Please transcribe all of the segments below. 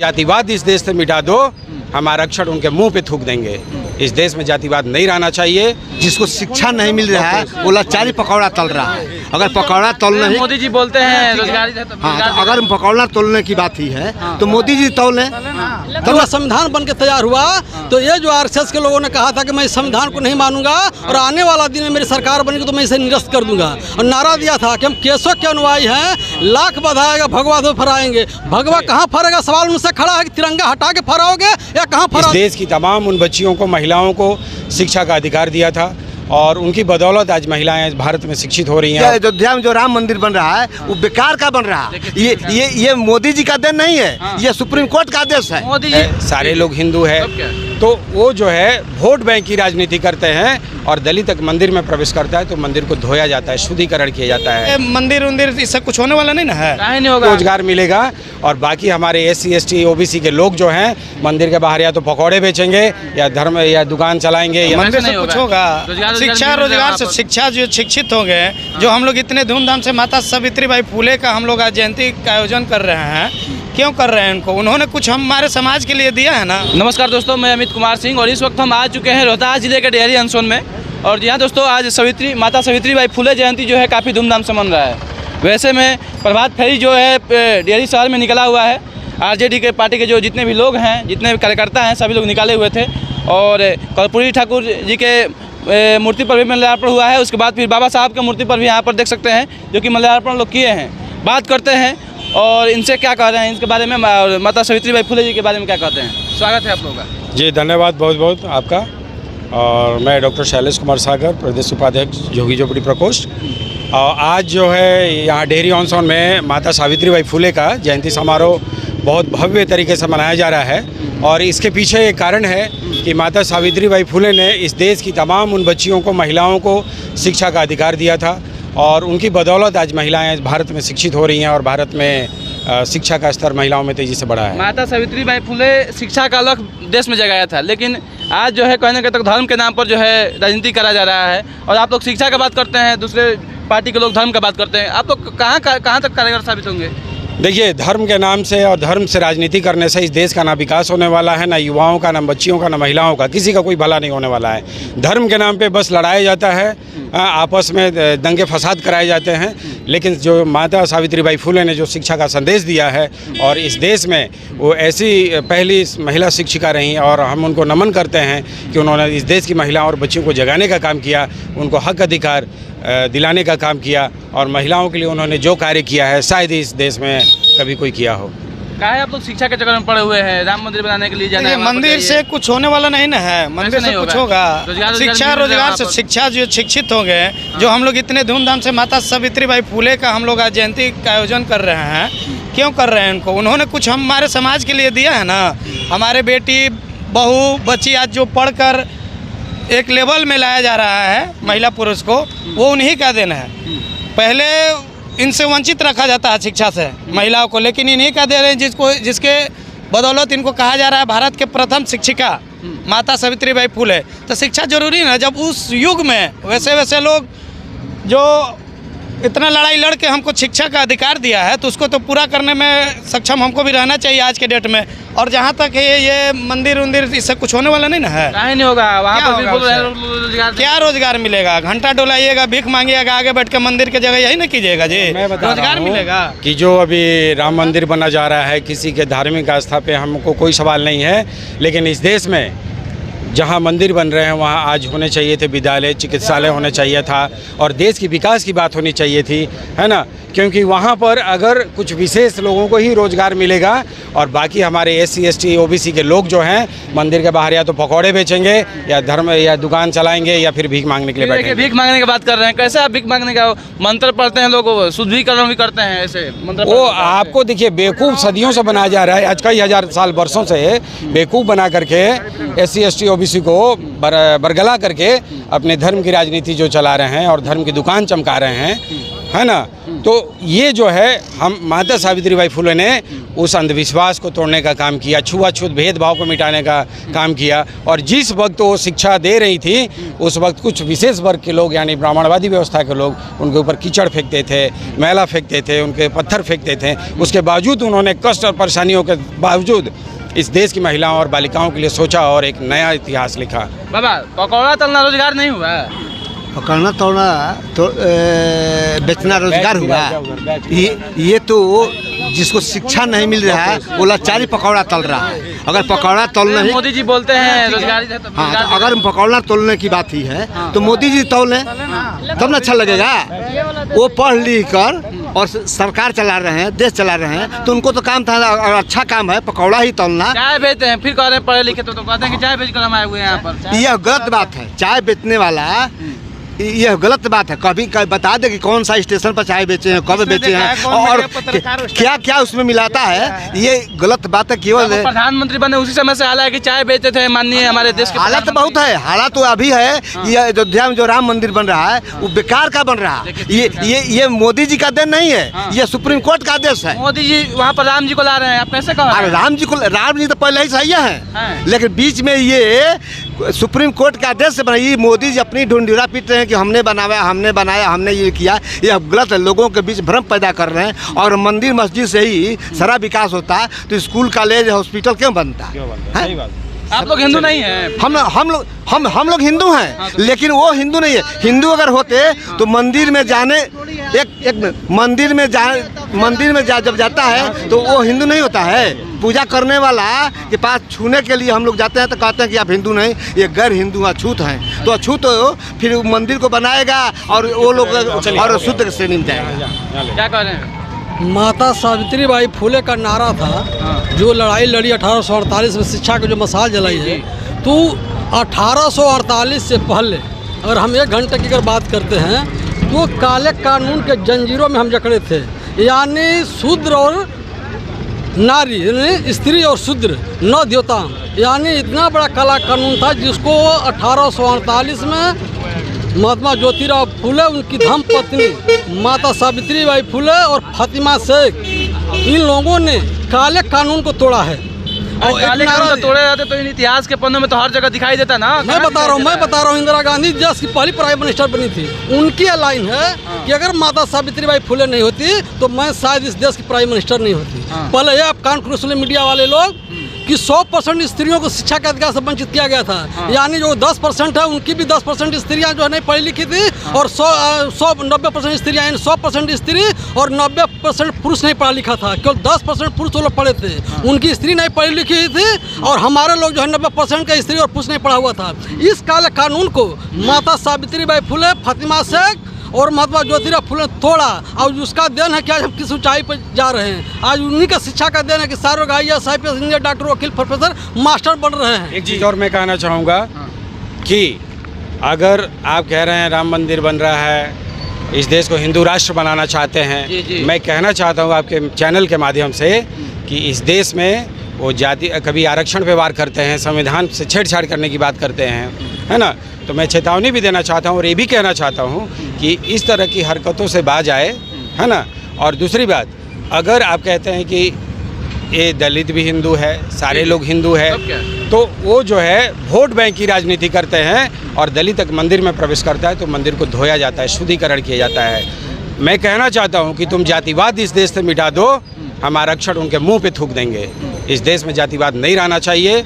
जातिवाद इस देश से मिटा दो, हम आरक्षण उनके मुंह पे थूक देंगे। इस देश में जातिवाद नहीं रहना चाहिए। जिसको शिक्षा नहीं मिल रहा है वो लाचारी पकौड़ा तल रहा है। अगर पकौड़ा तोलना ही मोदी जी बोलते हैं रोजगारी, हाँ, तो अगर पकौड़ा तोलने की बात ही है तो मोदी जी तोले। जब संविधान बन के तैयार हुआ तो ये जो आरएसएस के लोगों ने कहा था कि मैं इस संविधान को नहीं मानूंगा और आने वाला दिन में मेरी सरकार बनेगी तो मैं इसे निरस्त कर दूंगा, और नारा दिया था कि हम केशव के अनुयायी हैं, लाख बधाएगा भगवा तो फहराएंगे। भगवा कहाँ फहरेगा? सवाल उनसे खड़ा है कि तिरंगा हटा के फहराओगे या कहाँ फहरा? इस देश की तमाम उन बच्चियों को, महिलाओं को शिक्षा का अधिकार दिया था और उनकी बदौलत आज महिलाएं भारत में शिक्षित हो रही हैं। अयोध्या में जो राम मंदिर बन रहा है वो बेकार का बन रहा है। ये मोदी जी का देन नहीं है, ये सुप्रीम कोर्ट का आदेश है। मोदी जी सारे लोग हिंदू हैं तो वो जो है वोट बैंक की राजनीति करते हैं और दलित तक मंदिर में प्रवेश करता है तो मंदिर को धोया जाता है, शुद्धिकरण किया जाता है। मंदिर इससे कुछ होने वाला नहीं ना है, नहीं होगा। रोजगार मिलेगा और बाकी हमारे SC ST OBC के लोग जो हैं मंदिर के बाहर या तो पकौड़े बेचेंगे या धर्म या दुकान चलाएंगे या मंदिर से कुछ होगा। शिक्षा रोजगार से शिक्षा जो शिक्षित हो गए, जो हम लोग इतने धूमधाम से माता सावित्रीबाई फुले का हम लोग आज जयंती का आयोजन कर रहे हैं, क्यों कर रहे हैं? उनको उन्होंने कुछ हमारे समाज के लिए दिया है ना। नमस्कार दोस्तों, मैं अमित कुमार सिंह और इस वक्त हम आ चुके हैं रोहतास जिले के डेहरी अनसोन में। और यहाँ दोस्तों आज माता सावित्रीबाई फुले जयंती जो है काफ़ी धूमधाम से मन रहा है। वैसे में प्रभात फेरी जो है डेहरी शहर में निकला हुआ है। RJD के पार्टी के जो जितने भी लोग हैं, जितने कार्यकर्ता हैं, सभी लोग निकाले हुए थे और कर्पूरी ठाकुर जी के मूर्ति पर भी माल्यार्पण हुआ है। उसके बाद फिर बाबा साहब के मूर्ति पर भी यहाँ पर देख सकते हैं जो कि माल्यार्पण लोग किए हैं। बात करते हैं और इनसे क्या कह रहे हैं इसके बारे में, माता सावित्रीबाई फुले जी के बारे में क्या कहते हैं। स्वागत है आप लोगों का। जी धन्यवाद बहुत बहुत आपका। और मैं डॉक्टर शैलेश कुमार सागर, प्रदेश उपाध्यक्ष झोगी झोपड़ी प्रकोष्ठ। और आज जो है यहाँ डेहरी ऑनसोन में माता सावित्रीबाई फुले का जयंती समारोह बहुत भव्य तरीके से मनाया जा रहा है। और इसके पीछे एक कारण है कि माता सावित्रीबाई फुले ने इस देश की तमाम उन बच्चियों को, महिलाओं को शिक्षा का अधिकार दिया था और उनकी बदौलत आज महिलाएं भारत में शिक्षित हो रही हैं और भारत में शिक्षा का स्तर महिलाओं में तेज़ी से बढ़ा है। माता सावित्रीबाई फुले शिक्षा का अलग देश में जगाया था, लेकिन आज जो है कहने के तक धर्म के नाम पर जो है राजनीति करा जा रहा है। और आप लोग शिक्षा का बात करते हैं, दूसरे पार्टी के लोग धर्म का बात करते हैं। आप लोग कहाँ तक कारगर साबित होंगे? देखिए, धर्म के नाम से और धर्म से राजनीति करने से इस देश का ना विकास होने वाला है, ना युवाओं का, ना बच्चियों का, ना महिलाओं का, किसी का कोई भला नहीं होने वाला है। धर्म के नाम पे बस लड़ाया जाता है, आपस में दंगे फसाद कराए जाते हैं। लेकिन जो माता सावित्रीबाई फुले ने जो शिक्षा का संदेश दिया है और इस देश में वो ऐसी पहली महिला शिक्षिका रहीं और हम उनको नमन करते हैं कि उन्होंने इस देश की महिलाओं और बच्चियों को जगाने का काम किया, उनको हक अधिकार दिलाने का काम किया और महिलाओं के लिए उन्होंने जो कार्य किया है शायद इस देश में कभी कोई किया हो। कहा है आप लोग शिक्षा के चक्कर में पड़े हुए हैं, राम मंदिर बनाने के लिए जाना है। मंदिर से कुछ होने वाला नहीं ना है, मंदिर से कुछ होगा। शिक्षा रोजगार से शिक्षा जो शिक्षित हो गए, जो हम लोग इतने धूमधाम से माता सावित्रीबाई फुले का हम लोग आज जयंती का आयोजन कर रहे हैं, क्यों कर रहे हैं? उनको उन्होंने कुछ हमारे समाज के लिए दिया है ना। हमारे बेटी, बहू, बच्ची आज जो पढ़कर एक लेवल में लाया जा रहा है महिला पुरुष को, वो उन्हीं का देन है। पहले इनसे वंचित रखा जाता है शिक्षा से महिलाओं को, लेकिन इन्हीं का दे रहे हैं जिसके बदौलत इनको कहा जा रहा है भारत के प्रथम शिक्षिका माता सावित्रीबाई फुले। तो शिक्षा जरूरी है। जब उस युग में वैसे लोग जो इतना लड़ाई लड़ के हमको शिक्षा का अधिकार दिया है तो उसको तो पूरा करने में सक्षम हमको भी रहना चाहिए आज के डेट में। और जहाँ तक है ये मंदिर इससे कुछ होने वाला नहीं ना है, नहीं होगा। वहाँ पर क्या रोजगार मिलेगा? घंटा डोलाइएगा, भीख मांगिएगा, आगे बैठ के मंदिर की जगह यही ना कीजिएगा जी, रोजगार मिलेगा। कि जो अभी राम मंदिर बना जा रहा है, किसी के धार्मिक आस्था पे हमको कोई सवाल नहीं है, लेकिन इस देश में जहाँ मंदिर बन रहे हैं वहाँ आज होने चाहिए थे विद्यालय, चिकित्सालय होने चाहिए था और देश की विकास की बात होनी चाहिए थी, है ना। क्योंकि वहाँ पर अगर कुछ विशेष लोगों को ही रोजगार मिलेगा और बाकी हमारे SC ST OBC के लोग जो हैं मंदिर के बाहर या तो पकौड़े बेचेंगे या धर्म या दुकान चलाएंगे या फिर भीख मांगने के लिए बैठेंगे। भीख मांगने की बात कर रहे हैं, कैसे आप भीख मांगने का मंत्र पढ़ते हैं? लोग शुद्धिकरण भी करते हैं ऐसे मंत्र। वो आपको देखिए बेवकूफ़ सदियों से बनाया जा रहा है, आज कई हजार साल वर्षों से बेवकूफ़ बना करके SC ST OBC को बरगला करके अपने धर्म की राजनीति जो चला रहे हैं और धर्म की दुकान चमका रहे हैं, है ना। तो ये जो है हम माता सावित्रीबाई फुले ने उस अंधविश्वास को तोड़ने का काम किया, छुआछूत भेदभाव को मिटाने का काम किया। और जिस वक्त वो शिक्षा दे रही थी उस वक्त कुछ विशेष वर्ग के लोग यानी ब्राह्मणवादी व्यवस्था के लोग उनके ऊपर कीचड़ फेंकते थे, मैला फेंकते थे, उनके पत्थर फेंकते थे। उसके बावजूद उन्होंने कष्ट और परेशानियों के बावजूद इस देश की महिलाओं और बालिकाओं के लिए सोचा और एक नया इतिहास लिखा। बाबा पकौड़ा तलना रोजगार नहीं हुआ है? पकड़ना तोड़ना तो बेचना रोजगार हुआ। ये तो जिसको शिक्षा नहीं मिल रहा है वो लाचारी पकौड़ा तल रहा है। अगर पकौड़ा तोलना ही मोदी जी बोलते हैं रोजगारी है तो हाँ, तो अगर पकौड़ा तोलने की बात ही है तो मोदी जी तोलें तब ना अच्छा लगेगा। वो पढ़ लिख कर और सरकार चला रहे हैं, देश चला रहे हैं, तो उनको तो काम था और अच्छा काम है पकौड़ा ही तोलना। चाय बेचते हैं फिर कह रहे हैं पढ़े लिखे तो कहते हैं कि चाय बेच कर हम आए हुए हैं यहाँ पर। यह गलत बात है। चाय बेचने वाला यह गलत बात है। कभी बता दे कि कौन सा स्टेशन पर चाय बेचे हैं, कब बेचे हैं और क्या क्या उसमें मिलाता है, ये गलत बात है। केवल प्रधानमंत्री बने उसी समय से हालांकि कि चाय बेचते थे माननीय हमारे देश के हालत बहुत है। हालत तो अभी है। ये अयोध्या में जो राम मंदिर बन रहा है वो बेकार का बन रहा है। ये मोदी जी का देन नहीं है, ये सुप्रीम कोर्ट का आदेश है। मोदी जी वहाँ पर राम जी को ला रहे हैं, आप कैसे कह राम जी तो पहले ही सही है, लेकिन बीच में ये सुप्रीम कोर्ट का आदेश बना। ये मोदी जी अपनी ढूंढिरा पीट रहे हैं कि हमने बनाया, हमने ये किया। ये गलत है। लोगों के बीच भ्रम पैदा कर रहे हैं। और मंदिर मस्जिद से ही सारा विकास होता है तो स्कूल कॉलेज हॉस्पिटल क्यों बनता है? आप लोग हिंदू नहीं हैं? हम लोग हिंदू हैं, लेकिन वो हिंदू नहीं है। हिंदू अगर होते तो मंदिर में जाने मंदिर में जब जाता है तो वो हिंदू नहीं होता है। पूजा करने वाला के पास छूने के लिए हम लोग जाते हैं तो कहते हैं कि आप हिंदू नहीं, ये गैर हिंदू अछूत हैं। तो अछूत फिर मंदिर को बनाएगा और वो लोग और शुद्ध श्रेणी में जाएगा। क्या कह रहे हैं? माता सावित्रीबाई फुले का नारा था, जो लड़ाई लड़ी 1848 में शिक्षा की जो मशाल जलाई है, तो 1848 से पहले अगर हम 1 घंटे की अगर बात करते हैं तो काले कानून के जंजीरों में हम जकड़े थे। यानी शूद्र और नारी यानी स्त्री और शूद्र न द्योता, यानी इतना बड़ा काला कानून था जिसको 1848 में महात्मा ज्योतिराव फुले, उनकी धर्म पत्नी माता सावित्रीबाई फुले और फातिमा शेख, इन लोगों ने काले कानून को तोड़ा है। और काले कानून को तोड़े जाते तो इन इतिहास के पन्नों में तो हर जगह दिखाई देता ना। मैं बता रहा हूँ इंदिरा गांधी देश की पहली प्राइम मिनिस्टर बनी थी। उनकी लाइन है कि अगर माता सावित्रीबाई फुले नहीं होती तो मैं शायद इस देश की प्राइम मिनिस्टर नहीं होती। पहले ये आप कान खुले मीडिया वाले लोग कि 100% स्त्रियों को शिक्षा के अधिकार से वंचित किया गया था। यानी जो 10% है उनकी भी 10% स्त्रियां जो है नहीं पढ़ी लिखी थी और 90% स्त्रियां 100% स्त्री और 90% पुरुष नहीं पढ़ा लिखा था। केवल 10% पुरुष वो लोग पढ़े थे, उनकी स्त्री नहीं पढ़ी लिखी थी और हमारे लोग जो है 90% का स्त्री और पुरुष नहीं पढ़ा हुआ था। इस काले कानून को माता सावित्रीबाई फुले, फातिमा शेख और महात्मा ज्योतिराव फुले तोड़ा और उसका देन है कि आज हम किस ऊंचाई पर जा रहे हैं। आज उन्हीं का शिक्षा का देन है कि सारे IAS, IPS, इंजीनियर, डॉक्टर, वकील, प्रोफेसर, मास्टर बन रहे हैं। एक चीज़ और मैं कहना चाहूँगा कि अगर आप कह रहे हैं राम मंदिर बन रहा है, इस देश को हिंदू राष्ट्र बनाना चाहते हैं, मैं कहना चाहता हूँ आपके चैनल के माध्यम से कि इस देश में वो जाति कभी आरक्षण पे वार करते हैं, संविधान से छेड़छाड़ करने की बात करते हैं, है ना। तो मैं चेतावनी भी देना चाहता हूँ और ये भी कहना चाहता हूँ कि इस तरह की हरकतों से बाज आए, है ना। और दूसरी बात, अगर आप कहते हैं कि ये दलित भी हिंदू है, सारे लोग हिंदू है, तो वो जो है वोट बैंक की राजनीति करते हैं और दलित तक मंदिर में प्रवेश करता है तो मंदिर को धोया जाता है, शुद्धिकरण किया जाता है। मैं कहना चाहता हूँ कि तुम जातिवाद इस देश से मिटा दो, हम आरक्षण उनके मुंह पे थूक देंगे। इस देश में जातिवाद नहीं रहना चाहिए।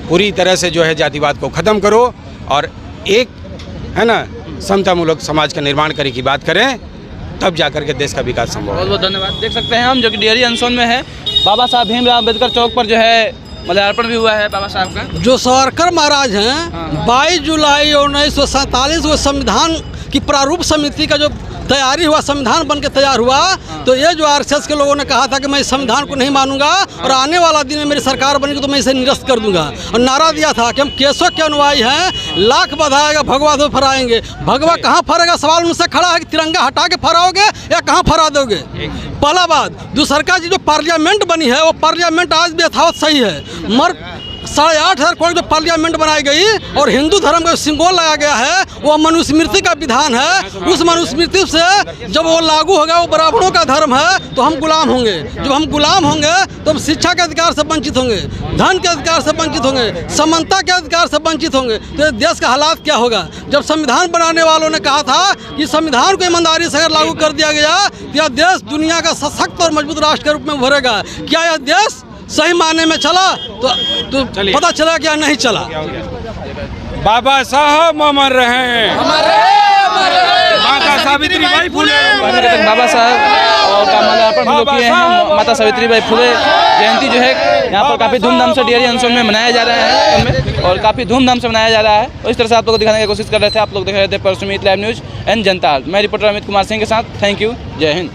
पूरी तरह से जो है जातिवाद को ख़त्म करो और एक, है ना, समतामूलक समाज का निर्माण करने की बात करें, तब जाकर के देश का विकास संभव है। बहुत बहुत धन्यवाद। देख सकते हैं हम जो कि डेयरी अनशन में है, बाबा साहब भीमराव अम्बेडकर चौक पर जो है माल्यार्पण भी हुआ है बाबा साहब का। जो सावरकर महाराज हैं 22 जुलाई 1947 वो संविधान की प्रारूप समिति का जो तैयारी हुआ, संविधान बन के तैयार हुआ, तो ये जो RSS के लोगों ने कहा था कि मैं इस संविधान को नहीं मानूंगा और आने वाला दिन में मेरी सरकार बनेगी तो मैं इसे निरस्त कर दूंगा। और नारा दिया था कि हम केशव के अनुयायी हैं, लाख बधाएगा भगवा दो फहराएंगे। भगवा कहाँ फहरेगा, सवाल उनसे खड़ा है कि तिरंगा हटा के फहराओगे या कहाँ फहरा दोगे। पहला बात। दूसरा जी जो पार्लियामेंट बनी है वो पार्लियामेंट आज भी यथावत सही है, मगर 8,500 करोड़ जो पार्लियामेंट बनाई गई और हिंदू धर्म का सिंबल लगाया गया है, वो मनुस्मृति का विधान है। उस मनुस्मृति से जब वो लागू होगा, वो ब्राह्मणों का धर्म है, तो हम गुलाम होंगे। जब हम गुलाम होंगे तो हम शिक्षा के अधिकार से वंचित होंगे, धन के अधिकार से वंचित होंगे, समानता के अधिकार से वंचित होंगे। तो ये देश का हालात क्या होगा? जब संविधान बनाने वालों ने कहा था कि संविधान को ईमानदारी से अगर लागू कर दिया गया तो यह देश दुनिया का सशक्त और मजबूत राष्ट्र के रूप में उभरेगा। क्या यह देश सही मायने में चला? तो पता चला क्या नहीं चला। बाबा साहब अमर रहे, माता सावित्रीबाई फुले। बाबा साहब और का माल्यार्पण हम लोग किए हैं। माता सावित्रीबाई फुले जयंती जो है यहाँ पर काफ़ी धूमधाम से डेयरी अनशन में मनाया जा रहा है और काफ़ी धूमधाम से मनाया जा रहा है। और इस तरह से आप लोग को दिखाने की कोशिश कर रहे थे। आप लोग देख रहे थे परसुमित लाइव न्यूज़ एंड जनता। मैं रिपोर्टर अमित कुमार सिंह के साथ। Thank you. जय हिंद।